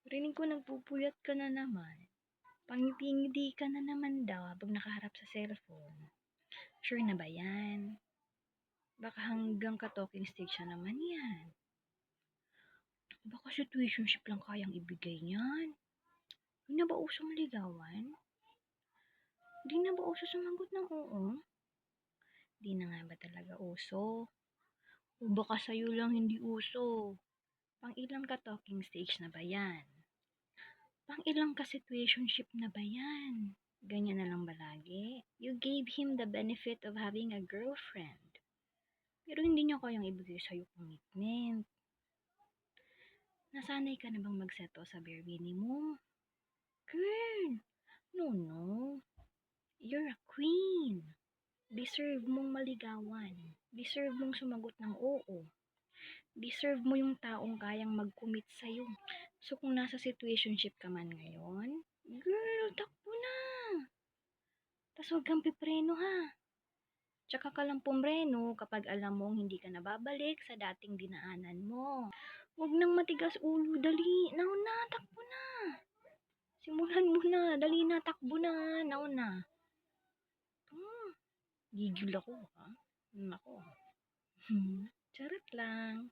Rinig ko nagpupuyat ka na naman. Pangiti-ngiti ka na naman daw habang nakaharap sa cellphone. Sure na ba yan? Baka hanggang ka-talking stage na naman yan. Baka situationship lang kayang ibigay niyan. Di na ba uso maligawan? Di na ba uso sumagot ng oo? Di na nga ba talaga uso? O baka sa'yo lang hindi uso? Pang ilang ka-talking stage na ba yan? Pang ilang ka-situationship na ba yan? Ganyan na lang ba lagi? You gave him the benefit of having a girlfriend. Pero hindi niya kayang ibigay sa'yo commitment. Nasanay ka na bang magseto sa bare minimum? Girl, no. You're a queen. Deserve mong maligawan. Deserve mong sumagot ng oo. Deserve mo yung taong kayang mag-commit sa'yo. So kung nasa situationship ka man ngayon, girl, takbo na. Tas huwag kang pipreno ha. Tsaka ka lang pumreno kapag alam mong hindi ka nababalik sa dating dinaanan mo. Huwag nang matigas ulo, dali. Nauna, takbo na. Simulan mo na, dali na, takbo na, nauna. Gigil ako ha. Nako. Charot lang.